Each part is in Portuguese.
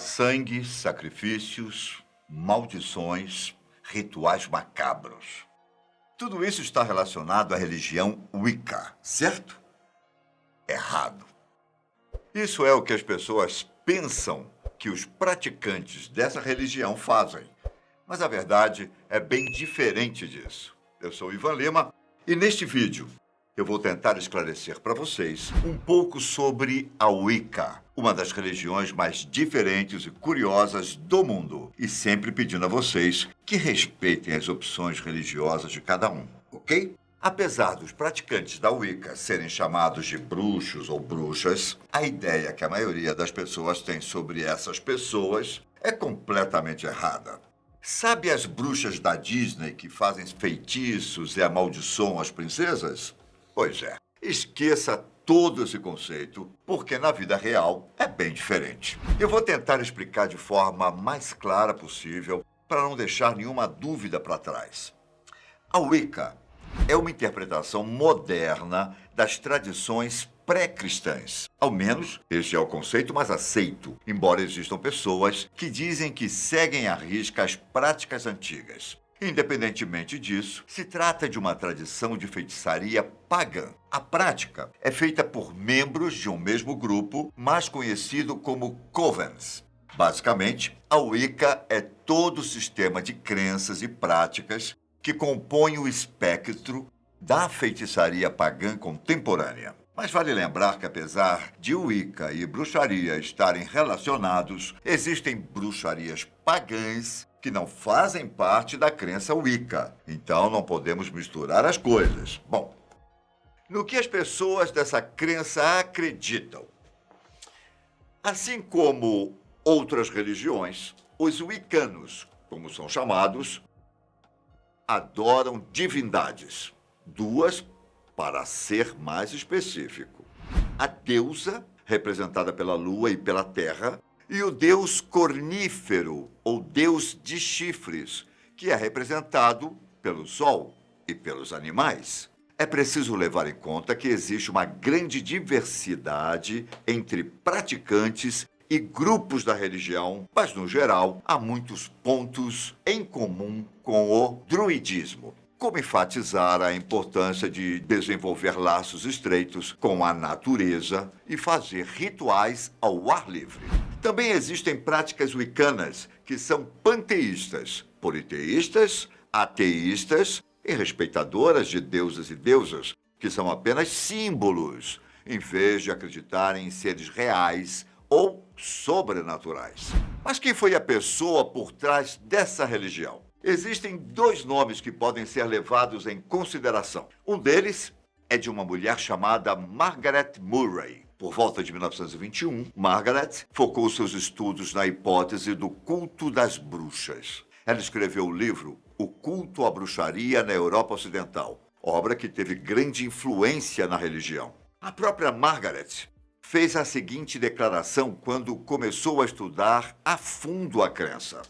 Sangue, sacrifícios, maldições, rituais macabros. Tudo isso está relacionado à religião Wicca, certo? Errado. Isso é o que as pessoas pensam que os praticantes dessa religião fazem. Mas a verdade é bem diferente disso. Eu sou Ivan Lima e neste vídeo eu vou tentar esclarecer para vocês um pouco sobre a Wicca, uma das religiões mais diferentes e curiosas do mundo, e sempre pedindo a vocês que respeitem as opções religiosas de cada um, ok? Apesar dos praticantes da Wicca serem chamados de bruxos ou bruxas, a ideia que a maioria das pessoas tem sobre essas pessoas é completamente errada. Sabe as bruxas da Disney que fazem feitiços e amaldiçoam as princesas? Pois é, esqueça todo esse conceito, porque na vida real é bem diferente. Eu vou tentar explicar de forma mais clara possível para não deixar nenhuma dúvida para trás. A Wicca é uma interpretação moderna das tradições pré-cristãs. Ao menos, este é o conceito mais aceito, embora existam pessoas que dizem que seguem à risca as práticas antigas. Independentemente disso, se trata de uma tradição de feitiçaria pagã. A prática é feita por membros de um mesmo grupo, mais conhecido como covens. Basicamente, a Wicca é todo o sistema de crenças e práticas que compõe o espectro da feitiçaria pagã contemporânea. Mas vale lembrar que, apesar de Wicca e bruxaria estarem relacionados, existem bruxarias pagãs que não fazem parte da crença Wicca. Então não podemos misturar as coisas. Bom, no que as pessoas dessa crença acreditam? Assim como outras religiões, os wiccanos, como são chamados, adoram divindades. Duas, para ser mais específico. A deusa, representada pela lua e pela terra, e o deus cornífero, ou deus de chifres, que é representado pelo sol e pelos animais. É preciso levar em conta que existe uma grande diversidade entre praticantes e grupos da religião, mas, no geral, há muitos pontos em comum com o druidismo, como enfatizar a importância de desenvolver laços estreitos com a natureza e fazer rituais ao ar livre. Também existem práticas wiccanas que são panteístas, politeístas, ateístas e respeitadoras de deuses e deusas, que são apenas símbolos, em vez de acreditarem em seres reais ou sobrenaturais. Mas quem foi a pessoa por trás dessa religião? Existem dois nomes que podem ser levados em consideração. Um deles é de uma mulher chamada Margaret Murray. Por volta de 1921, Margaret focou seus estudos na hipótese do culto das bruxas. Ela escreveu o livro O Culto à Bruxaria na Europa Ocidental, obra que teve grande influência na religião. A própria Margaret fez a seguinte declaração quando começou a estudar a fundo a crença.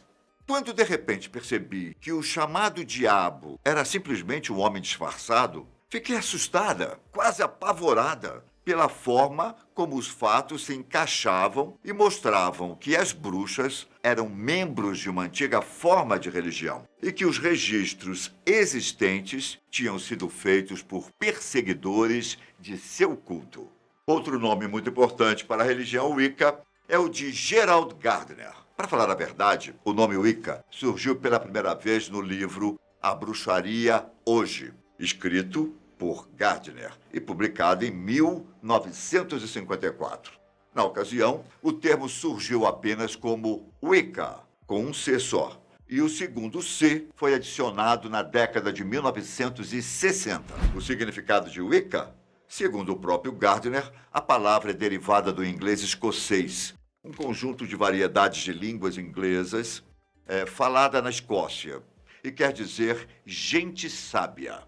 Quando de repente percebi que o chamado diabo era simplesmente um homem disfarçado, fiquei assustada, quase apavorada, pela forma como os fatos se encaixavam e mostravam que as bruxas eram membros de uma antiga forma de religião e que os registros existentes tinham sido feitos por perseguidores de seu culto. Outro nome muito importante para a religião Wicca é o de Gerald Gardner. Para falar a verdade, o nome Wicca surgiu pela primeira vez no livro A Bruxaria Hoje, escrito por Gardner e publicado em 1954. Na ocasião, o termo surgiu apenas como Wicca, com um C só, e o segundo C foi adicionado na década de 1960. O significado de Wicca? Segundo o próprio Gardner, a palavra é derivada do inglês escocês, um conjunto de variedades de línguas inglesas falada na Escócia, e quer dizer gente sábia.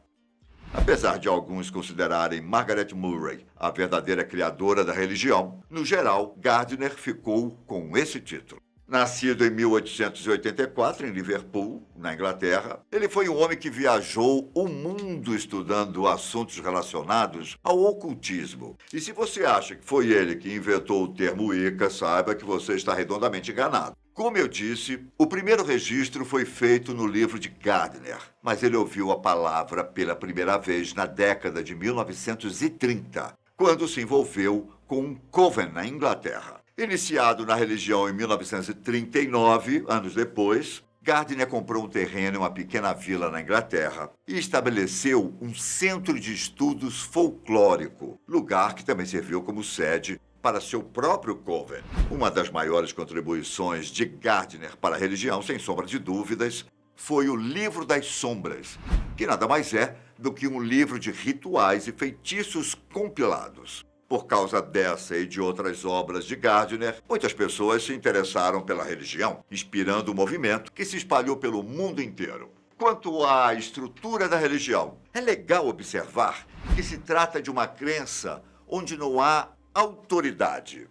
Apesar de alguns considerarem Margaret Murray a verdadeira criadora da religião, no geral, Gardner ficou com esse título. Nascido em 1884, em Liverpool, na Inglaterra, ele foi um homem que viajou o mundo estudando assuntos relacionados ao ocultismo. E se você acha que foi ele que inventou o termo Wicca, saiba que você está redondamente enganado. Como eu disse, o primeiro registro foi feito no livro de Gardner, mas ele ouviu a palavra pela primeira vez na década de 1930, quando se envolveu com um coven na Inglaterra. Iniciado na religião em 1939, anos depois, Gardner comprou um terreno em uma pequena vila na Inglaterra e estabeleceu um centro de estudos folclórico, lugar que também serviu como sede para seu próprio coven. Uma das maiores contribuições de Gardner para a religião, sem sombra de dúvidas, foi o Livro das Sombras, que nada mais é do que um livro de rituais e feitiços compilados. Por causa dessa e de outras obras de Gardner, muitas pessoas se interessaram pela religião, inspirando um movimento que se espalhou pelo mundo inteiro. Quanto à estrutura da religião, é legal observar que se trata de uma crença onde não há autoridade.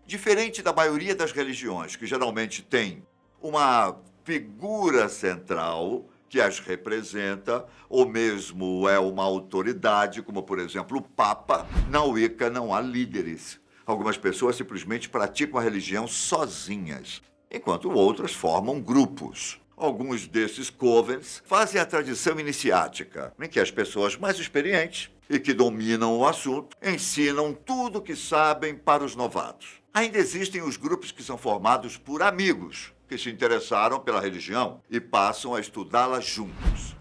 Diferente da maioria das religiões, que geralmente tem uma figura central que as representa, ou mesmo é uma autoridade, como por exemplo o Papa, na Wicca não há líderes. Algumas pessoas simplesmente praticam a religião sozinhas, enquanto outras formam grupos. Alguns desses covens fazem a tradição iniciática, em que as pessoas mais experientes e que dominam o assunto ensinam tudo o que sabem para os novatos. Ainda existem os grupos que são formados por amigos, que se interessaram pela religião e passam a estudá-la juntos.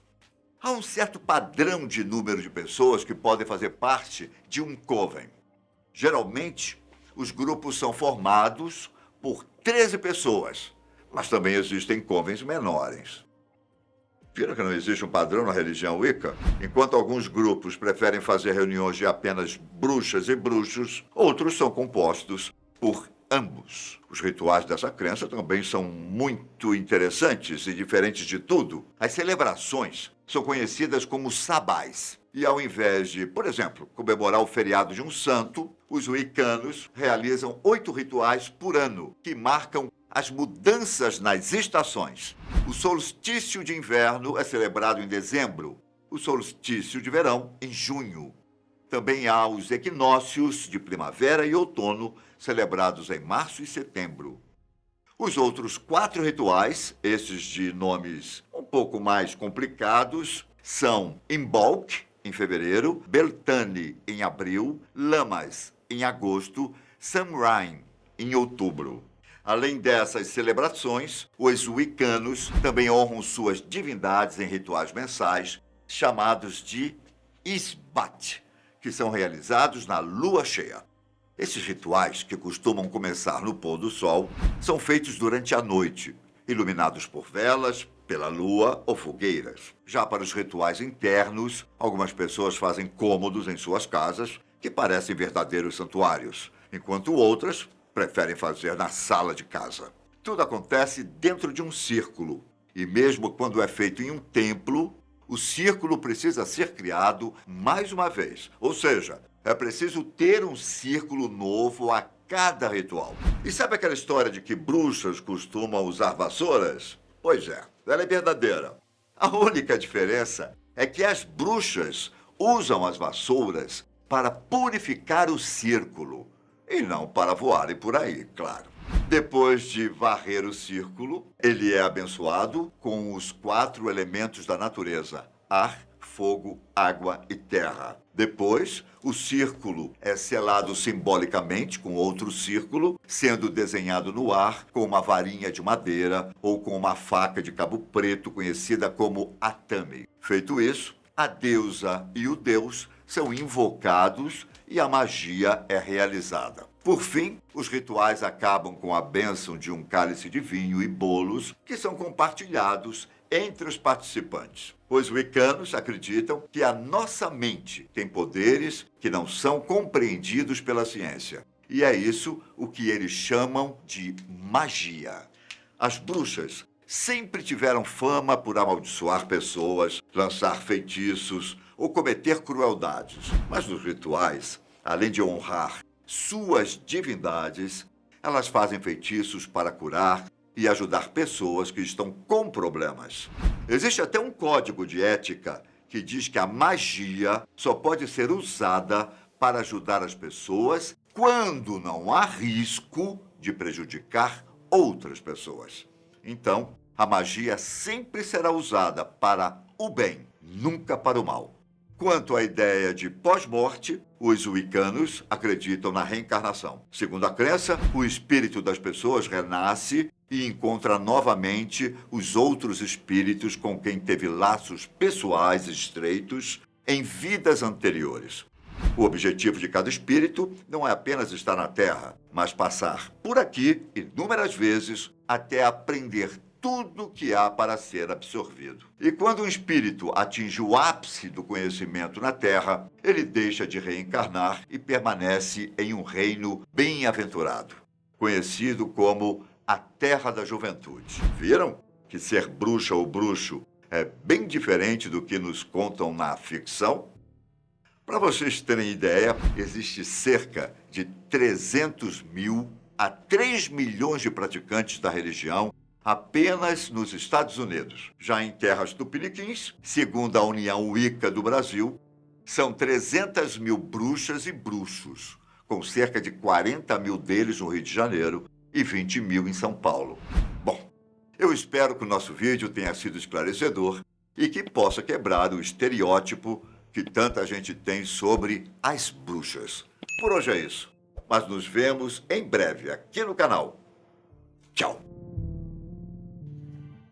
Há um certo padrão de número de pessoas que podem fazer parte de um coven. Geralmente, os grupos são formados por 13 pessoas, mas também existem covens menores. Viram que não existe um padrão na religião Wicca? Enquanto alguns grupos preferem fazer reuniões de apenas bruxas e bruxos, outros são compostos por ambos. Os rituais dessa crença também são muito interessantes e diferentes de tudo. As celebrações são conhecidas como sabás. E ao invés de, por exemplo, comemorar o feriado de um santo, os wiccanos realizam 8 rituais por ano, que marcam as mudanças nas estações. O solstício de inverno é celebrado em dezembro, o solstício de verão em junho. Também há os equinócios de primavera e outono, celebrados em março e setembro. Os outros 4 rituais, esses de nomes um pouco mais complicados, são Imbolc, em fevereiro, Beltane, em abril, Lammas, em agosto, Samhain, em outubro. Além dessas celebrações, os wiccanos também honram suas divindades em rituais mensais, chamados de Isbat, que são realizados na lua cheia. Esses rituais, que costumam começar no pôr do sol, são feitos durante a noite, iluminados por velas, pela lua ou fogueiras. Já para os rituais internos, algumas pessoas fazem cômodos em suas casas que parecem verdadeiros santuários, enquanto outras preferem fazer na sala de casa. Tudo acontece dentro de um círculo, e mesmo quando é feito em um templo, o círculo precisa ser criado mais uma vez. Ou seja, é preciso ter um círculo novo a cada ritual. E sabe aquela história de que bruxas costumam usar vassouras? Pois é, ela é verdadeira. A única diferença é que as bruxas usam as vassouras para purificar o círculo, e não para voarem por aí, claro. Depois de varrer o círculo, ele é abençoado com os 4 elementos da natureza: ar, fogo, água e terra. Depois, o círculo é selado simbolicamente com outro círculo, sendo desenhado no ar com uma varinha de madeira ou com uma faca de cabo preto conhecida como atame. Feito isso, a deusa e o deus são invocados e a magia é realizada. Por fim, os rituais acabam com a bênção de um cálice de vinho e bolos que são compartilhados entre os participantes. Os wiccanos acreditam que a nossa mente tem poderes que não são compreendidos pela ciência. E é isso o que eles chamam de magia. As bruxas sempre tiveram fama por amaldiçoar pessoas, lançar feitiços ou cometer crueldades. Mas nos rituais, além de honrar suas divindades, Elas fazem feitiços para curar e ajudar pessoas que estão com problemas. Existe até um código de ética que diz que a magia só pode ser usada para ajudar as pessoas quando não há risco de prejudicar outras pessoas. Então, a magia sempre será usada para o bem, nunca para o mal. Quanto à ideia de pós-morte, os wiccanos acreditam na reencarnação. Segundo a crença, o espírito das pessoas renasce e encontra novamente os outros espíritos com quem teve laços pessoais estreitos em vidas anteriores. O objetivo de cada espírito não é apenas estar na Terra, mas passar por aqui inúmeras vezes até aprender tudo que há para ser absorvido. E quando um espírito atinge o ápice do conhecimento na Terra, ele deixa de reencarnar e permanece em um reino bem-aventurado, conhecido como a Terra da Juventude. Viram que ser bruxa ou bruxo é bem diferente do que nos contam na ficção? Para vocês terem ideia, existe cerca de 300 mil a 3 milhões de praticantes da religião apenas nos Estados Unidos. Já em terras tupiniquins, segundo a União Wicca do Brasil, são 300 mil bruxas e bruxos, com cerca de 40 mil deles no Rio de Janeiro e 20 mil em São Paulo. Bom, eu espero que o nosso vídeo tenha sido esclarecedor e que possa quebrar o estereótipo que tanta gente tem sobre as bruxas. Por hoje é isso, mas nos vemos em breve aqui no canal. Tchau!